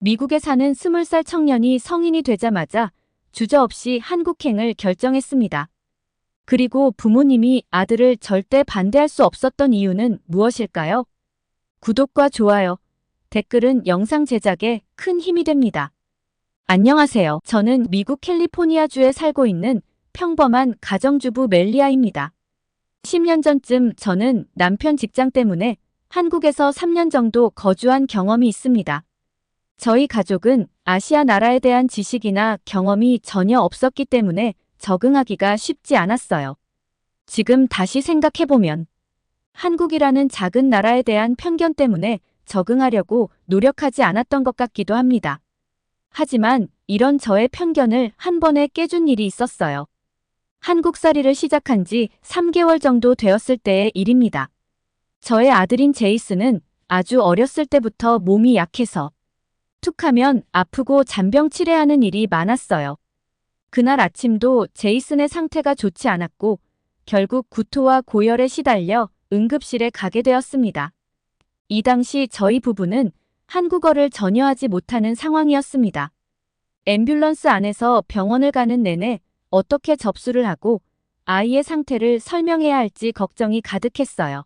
미국에 사는 20살 청년이 성인이 되자마자 주저없이 한국행을 결정했습니다. 그리고 부모님이 아들을 절대 반대할 수 없었던 이유는 무엇일까요? 구독과 좋아요, 댓글은 영상 제작에 큰 힘이 됩니다. 안녕하세요. 저는 미국 캘리포니아주에 살고 있는 평범한 가정주부 멜리아입니다. 10년 전쯤 저는 남편 직장 때문에 한국에서 3년 정도 거주한 경험이 있습니다. 저희 가족은 아시아 나라에 대한 지식이나 경험이 전혀 없었기 때문에 적응하기가 쉽지 않았어요. 지금 다시 생각해보면 한국이라는 작은 나라에 대한 편견 때문에 적응하려고 노력하지 않았던 것 같기도 합니다. 하지만 이런 저의 편견을 한 번에 깨준 일이 있었어요. 한국살이를 시작한 지 3개월 정도 되었을 때의 일입니다. 저의 아들인 제이슨은 아주 어렸을 때부터 몸이 약해서 툭하면 아프고 잔병치레하는 일이 많았어요. 그날 아침도 제이슨의 상태가 좋지 않았고 결국 구토와 고열에 시달려 응급실에 가게 되었습니다. 이 당시 저희 부부는 한국어를 전혀 하지 못하는 상황이었습니다. 앰뷸런스 안에서 병원을 가는 내내 어떻게 접수를 하고 아이의 상태를 설명해야 할지 걱정이 가득했어요.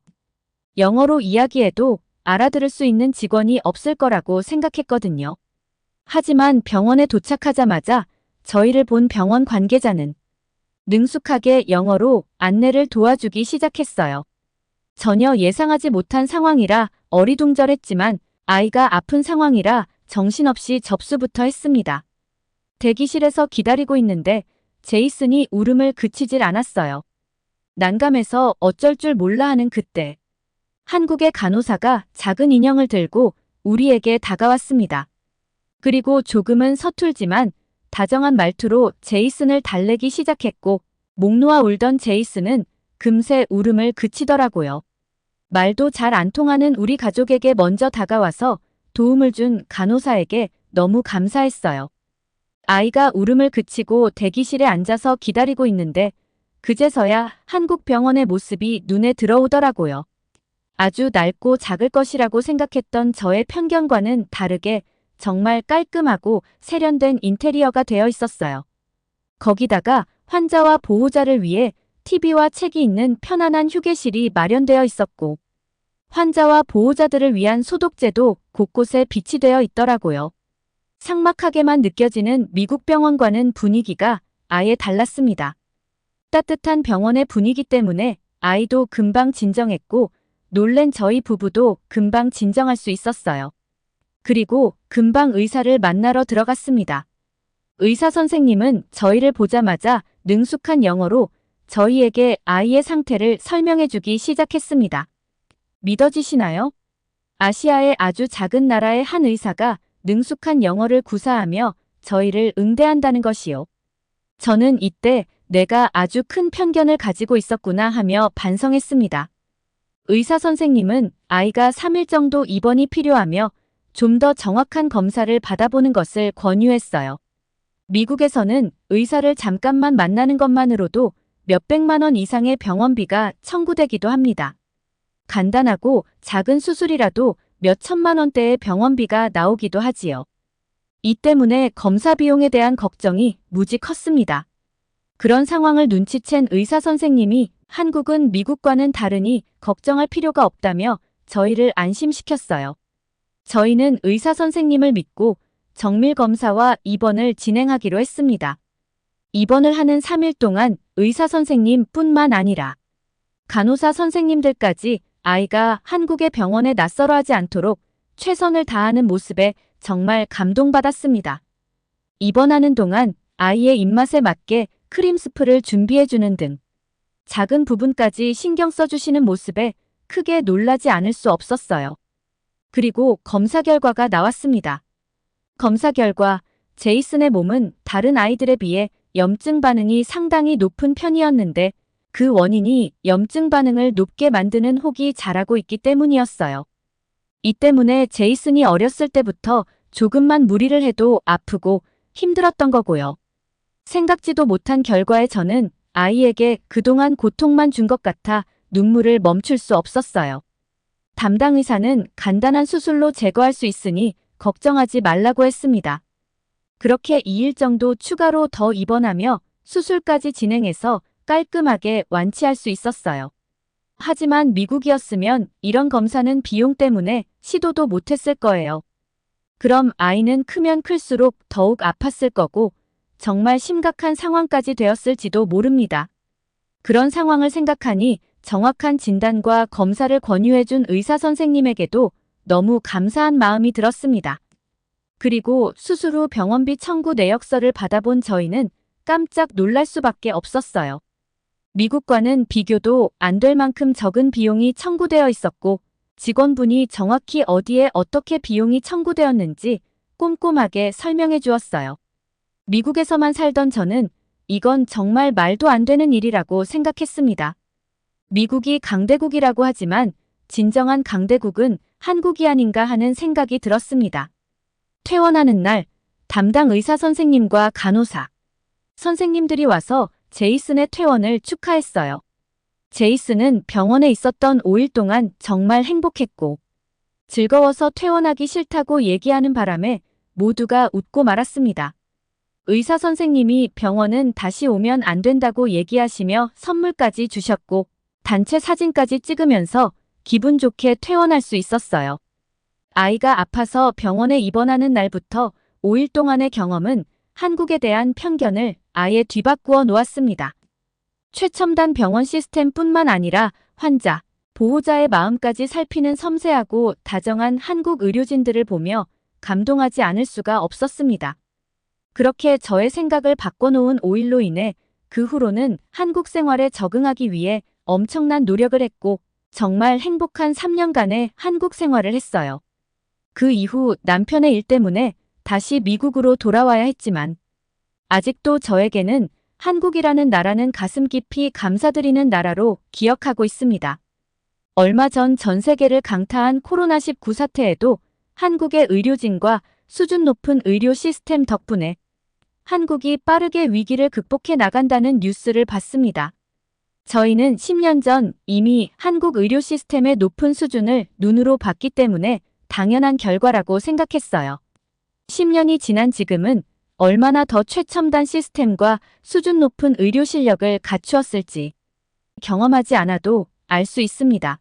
영어로 이야기해도 알아들을 수 있는 직원이 없을 거라고 생각했거든요. 하지만 병원에 도착하자마자 저희를 본 병원 관계자는 능숙하게 영어로 안내를 도와주기 시작했어요. 전혀 예상하지 못한 상황이라 어리둥절했지만 아이가 아픈 상황이라 정신없이 접수부터 했습니다. 대기실에서 기다리고 있는데 제이슨이 울음을 그치질 않았어요. 난감해서 어쩔 줄 몰라 하는 그때 한국의 간호사가 작은 인형을 들고 우리에게 다가왔습니다. 그리고 조금은 서툴지만 다정한 말투로 제이슨을 달래기 시작했고 목 놓아 울던 제이슨은 금세 울음을 그치더라고요. 말도 잘 안 통하는 우리 가족에게 먼저 다가와서 도움을 준 간호사에게 너무 감사했어요. 아이가 울음을 그치고 대기실에 앉아서 기다리고 있는데 그제서야 한국 병원의 모습이 눈에 들어오더라고요. 아주 낡고 작을 것이라고 생각했던 저의 편견과는 다르게 정말 깔끔하고 세련된 인테리어가 되어 있었어요. 거기다가 환자와 보호자를 위해 TV와 책이 있는 편안한 휴게실이 마련되어 있었고 환자와 보호자들을 위한 소독제도 곳곳에 비치되어 있더라고요. 삭막하게만 느껴지는 미국 병원과는 분위기가 아예 달랐습니다. 따뜻한 병원의 분위기 때문에 아이도 금방 진정했고 놀란 저희 부부도 금방 진정할 수 있었어요. 그리고 금방 의사를 만나러 들어갔습니다. 의사 선생님은 저희를 보자마자 능숙한 영어로 저희에게 아이의 상태를 설명해주기 시작했습니다. 믿어지시나요? 아시아의 아주 작은 나라의 한 의사가 능숙한 영어를 구사하며 저희를 응대한다는 것이요. 저는 이때 내가 아주 큰 편견을 가지고 있었구나 하며 반성했습니다. 의사 선생님은 아이가 3일 정도 입원이 필요하며 좀 더 정확한 검사를 받아보는 것을 권유했어요. 미국에서는 의사를 잠깐만 만나는 것만으로도 몇백만 원 이상의 병원비가 청구되기도 합니다. 간단하고 작은 수술이라도 몇천만 원대의 병원비가 나오기도 하지요. 이 때문에 검사 비용에 대한 걱정이 무지 컸습니다. 그런 상황을 눈치챈 의사 선생님이 한국은 미국과는 다르니 걱정할 필요가 없다며 저희를 안심시켰어요. 저희는 의사 선생님을 믿고 정밀 검사와 입원을 진행하기로 했습니다. 입원을 하는 3일 동안 의사 선생님뿐만 아니라 간호사 선생님들까지 아이가 한국의 병원에 낯설어 하지 않도록 최선을 다하는 모습에 정말 감동받았습니다. 입원하는 동안 아이의 입맛에 맞게 크림 스프를 준비해주는 등 작은 부분까지 신경 써주시는 모습에 크게 놀라지 않을 수 없었어요. 그리고 검사 결과가 나왔습니다. 검사 결과 제이슨의 몸은 다른 아이들에 비해 염증 반응이 상당히 높은 편이었는데 그 원인이 염증 반응을 높게 만드는 혹이 자라고 있기 때문이었어요. 이 때문에 제이슨이 어렸을 때부터 조금만 무리를 해도 아프고 힘들었던 거고요. 생각지도 못한 결과에 저는 아이에게 그동안 고통만 준 것 같아 눈물을 멈출 수 없었어요. 담당 의사는 간단한 수술로 제거할 수 있으니 걱정하지 말라고 했습니다. 그렇게 2일 정도 추가로 더 입원하며 수술까지 진행해서 깔끔하게 완치할 수 있었어요. 하지만 미국이었으면 이런 검사는 비용 때문에 시도도 못했을 거예요. 그럼 아이는 크면 클수록 더욱 아팠을 거고 정말 심각한 상황까지 되었을지도 모릅니다. 그런 상황을 생각하니 정확한 진단과 검사를 권유해준 의사 선생님에게도 너무 감사한 마음이 들었습니다. 그리고 수술 후 병원비 청구 내역서를 받아본 저희는 깜짝 놀랄 수밖에 없었어요. 미국과는 비교도 안 될 만큼 적은 비용이 청구되어 있었고 직원분이 정확히 어디에 어떻게 비용이 청구되었는지 꼼꼼하게 설명해 주었어요. 미국에서만 살던 저는 이건 정말 말도 안 되는 일이라고 생각했습니다. 미국이 강대국이라고 하지만 진정한 강대국은 한국이 아닌가 하는 생각이 들었습니다. 퇴원하는 날 담당 의사 선생님과 간호사 선생님들이 와서 제이슨의 퇴원을 축하했어요. 제이슨은 병원에 있었던 5일 동안 정말 행복했고 즐거워서 퇴원하기 싫다고 얘기하는 바람에 모두가 웃고 말았습니다. 의사 선생님이 병원은 다시 오면 안 된다고 얘기하시며 선물까지 주셨고 단체 사진까지 찍으면서 기분 좋게 퇴원할 수 있었어요. 아이가 아파서 병원에 입원하는 날부터 5일 동안의 경험은 한국에 대한 편견을 아예 뒤바꾸어 놓았습니다. 최첨단 병원 시스템뿐만 아니라 환자, 보호자의 마음까지 살피는 섬세하고 다정한 한국 의료진들을 보며 감동하지 않을 수가 없었습니다. 그렇게 저의 생각을 바꿔놓은 5일로 인해 그 후로는 한국 생활에 적응하기 위해 엄청난 노력을 했고 정말 행복한 3년간의 한국 생활을 했어요. 그 이후 남편의 일 때문에 다시 미국으로 돌아와야 했지만 아직도 저에게는 한국이라는 나라는 가슴 깊이 감사드리는 나라로 기억하고 있습니다. 얼마 전 전 세계를 강타한 코로나19 사태에도 한국의 의료진과 수준 높은 의료 시스템 덕분에 한국이 빠르게 위기를 극복해 나간다는 뉴스를 봤습니다. 저희는 10년 전 이미 한국 의료 시스템의 높은 수준을 눈으로 봤기 때문에 당연한 결과라고 생각했어요. 10년이 지난 지금은 얼마나 더 최첨단 시스템과 수준 높은 의료 실력을 갖추었을지 경험하지 않아도 알 수 있습니다.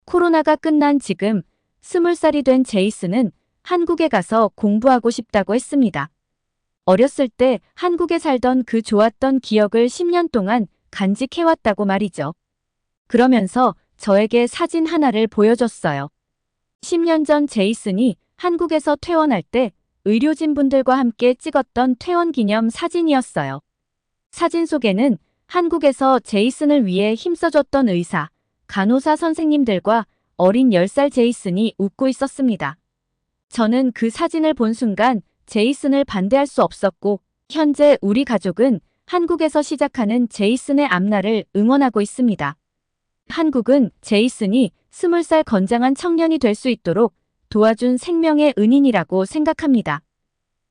코로나가 끝난 지금 20살이 된 제이슨은 한국에 가서 공부하고 싶다고 했습니다. 어렸을 때 한국에 살던 그 좋았던 기억을 10년 동안 간직해왔다고 말이죠. 그러면서 저에게 사진 하나를 보여줬어요. 10년 전 제이슨이 한국에서 퇴원할 때 의료진분들과 함께 찍었던 퇴원 기념 사진이었어요. 사진 속에는 한국에서 제이슨을 위해 힘써줬던 의사, 간호사 선생님들과 어린 10살 제이슨이 웃고 있었습니다. 저는 그 사진을 본 순간 제이슨을 반대할 수 없었고 현재 우리 가족은 한국에서 시작하는 제이슨의 앞날을 응원하고 있습니다. 한국은 제이슨이 20살 건장한 청년이 될 수 있도록 도와준 생명의 은인이라고 생각합니다.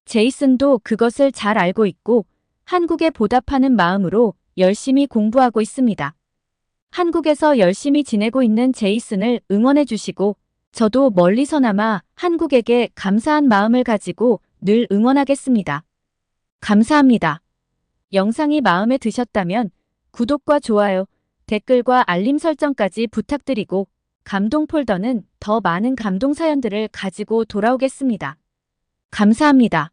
제이슨도 그것을 잘 알고 있고 한국에 보답하는 마음으로 열심히 공부하고 있습니다. 한국에서 열심히 지내고 있는 제이슨을 응원해 주시고 저도 멀리서나마 한국에게 감사한 마음을 가지고 늘 응원하겠습니다. 감사합니다. 영상이 마음에 드셨다면 구독과 좋아요, 댓글과 알림 설정까지 부탁드리고 감동 폴더는 더 많은 감동 사연들을 가지고 돌아오겠습니다. 감사합니다.